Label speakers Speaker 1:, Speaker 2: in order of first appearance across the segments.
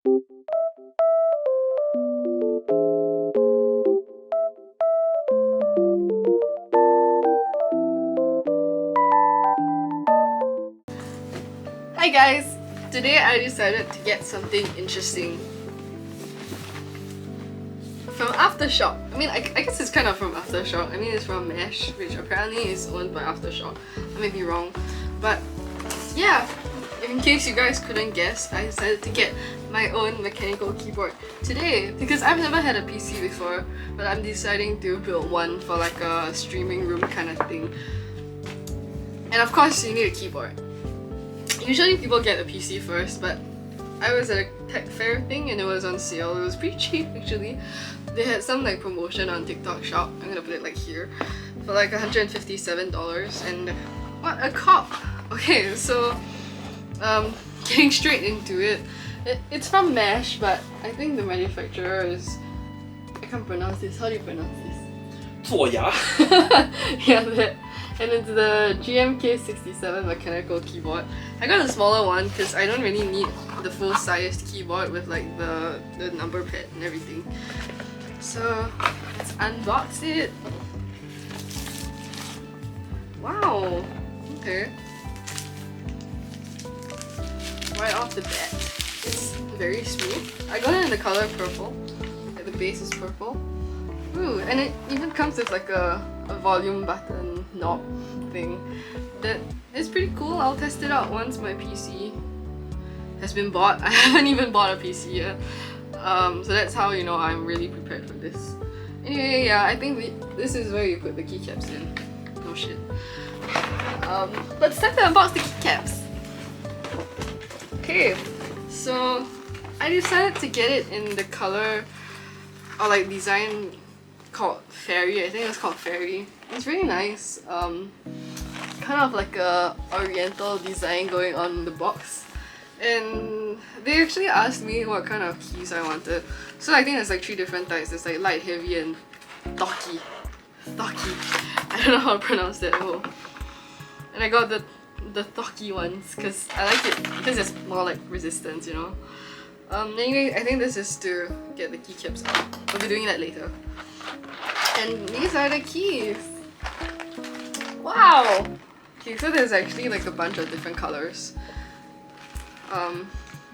Speaker 1: Hi guys! Today I decided to get something interesting from Aftershock. I guess it's kind of from Aftershock. It's from Mesh, which apparently is owned by Aftershock. I may be wrong, but yeah, in case you guys couldn't guess, I decided to get my own mechanical keyboard today because I've never had a PC before, but I'm deciding to build one for like a streaming room kind of thing. And of course you need a keyboard. Usually people get a PC first, but I was at a tech fair thing and it was on sale. It was pretty cheap actually. They had some like promotion on TikTok shop, I'm gonna put it like here, for like $157, and what a cop! Okay, so getting straight into it. It's from Mesh, but I think the manufacturer is... I can't pronounce this. How do you pronounce this?
Speaker 2: ᯓ桗
Speaker 1: Yeah, that. And it's the 𝐺𝐢𝐾67 mechanical keyboard. I got a smaller one because I don't really need the full-sized keyboard with like the number pad and everything. So let's unbox it. Wow. Okay. Right off the bat, it's very smooth. I got it in the color purple. Like the base is purple. Ooh, and it even comes with like a volume button knob thing that is pretty cool. I'll test it out once my PC has been bought. I haven't even bought a PC yet. So that's how you know I'm really prepared for this. Anyway, yeah, I think this is where you put the keycaps in. No shit. Let's start to unbox the keycaps. Okay, so I decided to get it in the color or like design called Fairy. I think it was called Fairy. It's really nice. Kind of like a oriental design going on in the box. And they actually asked me what kind of keys I wanted. So I think there's like 3 different types. There's like light, heavy, and thocky. Thocky. I don't know how to pronounce that. Oh. And I got the thocky ones because I like it because it's more like resistance, you know. Anyway, I think this is to get the keycaps out. We'll be doing that later. And these are the keys. Wow! Okay, so there's actually like a bunch of different colors.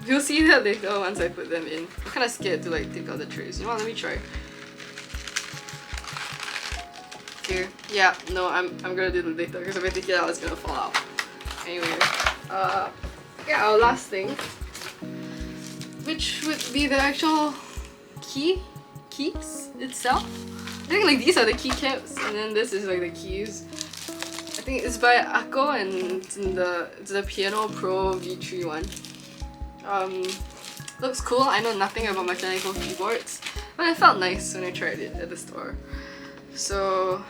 Speaker 1: You'll see that later once I put them in. I'm kind of scared to like take out the trays. You know what? Let me try. Okay, yeah, no, I'm gonna do it later because if I take it out, it's gonna fall out. Anyway, yeah, our last thing, which would be the actual keys itself. I think like these are the keycaps, and then this is like the keys. I think it's by 𝐦𝐞𝐥𝐥𝐸 and it's the Piano Pro V3 one. Looks cool. I know nothing about mechanical keyboards, but it felt nice when I tried it at the store. So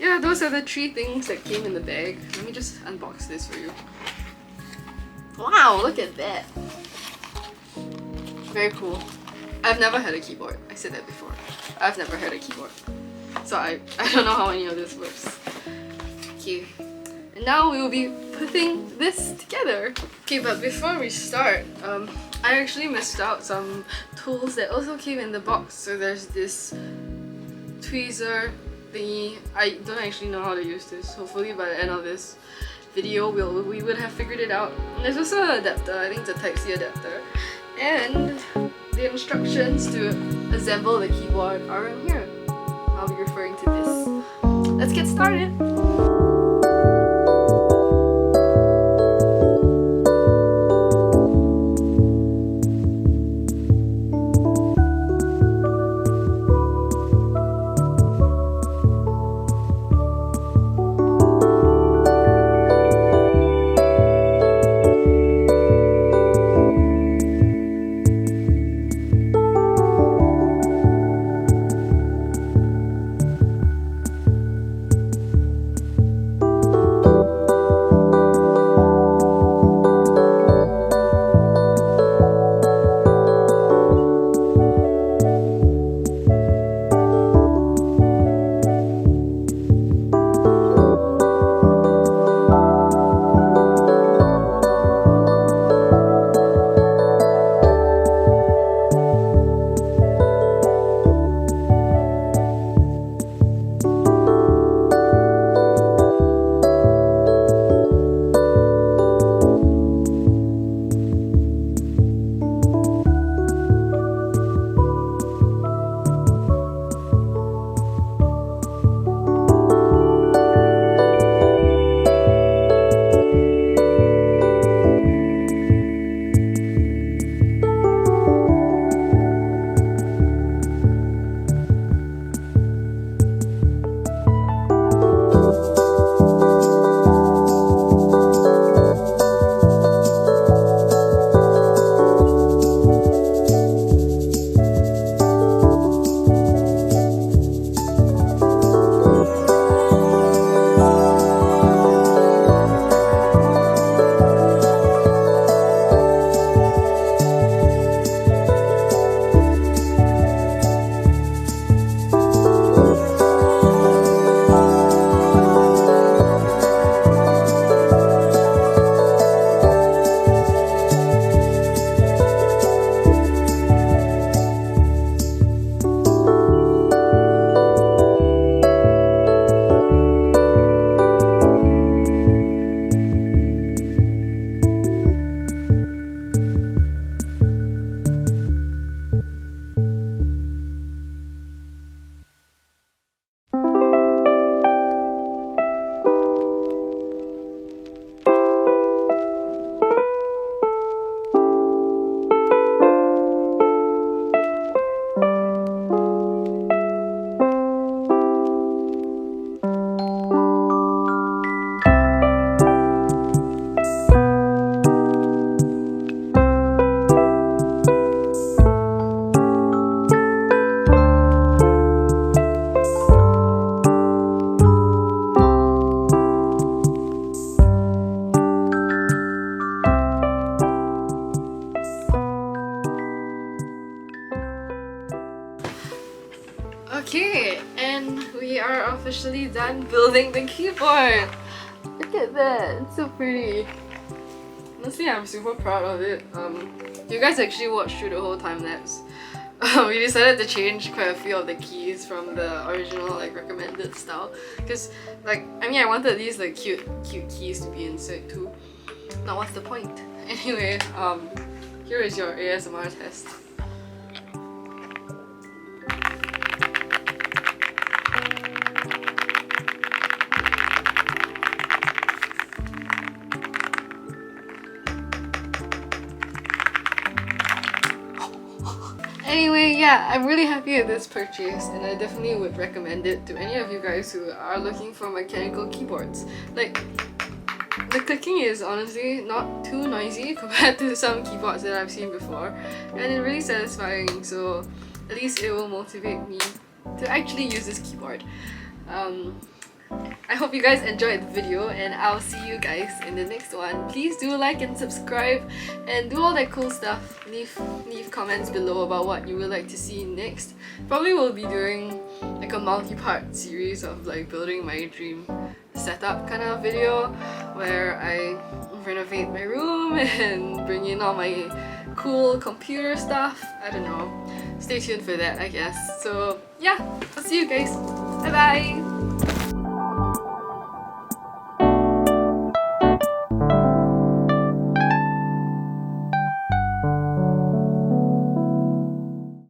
Speaker 1: yeah, those are the 3 things that came in the bag. Let me just unbox this for you. Wow, look at that. Very cool. I've never had a keyboard. I said that before. I've never had a keyboard. So I don't know how any of this works. Okay. And now we will be putting this together. Okay, but before we start, I actually missed out some tools that also came in the box. So there's this tweezer thingy. I don't actually know how to use this. Hopefully by the end of this video we would have figured it out. And there's also an adapter. I think it's a Type-C adapter. And the instructions to assemble the keyboard are in here. I'll be referring to this. Let's get started! Okay, and we are officially done building the keyboard. Look at that, it's so pretty. Honestly, I'm super proud of it. You guys actually watched through the whole time lapse. We decided to change quite a few of the keys from the original like recommended style, because like I wanted these like cute keys to be inside too. Now what's the point? Anyway, here is your ASMR test. Anyway, yeah, I'm really happy with this purchase and I definitely would recommend it to any of you guys who are looking for mechanical keyboards. Like, the clicking is honestly not too noisy compared to some keyboards that I've seen before, and it's really satisfying, so at least it will motivate me to actually use this keyboard. I hope you guys enjoyed the video and I'll see you guys in the next one. Please do like and subscribe and do all that cool stuff. Leave comments below about what you would like to see next. Probably will be doing like a multi-part series of like building my dream setup kind of video where I renovate my room and bring in all my cool computer stuff. I don't know. Stay tuned for that, I guess. So yeah, I'll see you guys. Bye bye!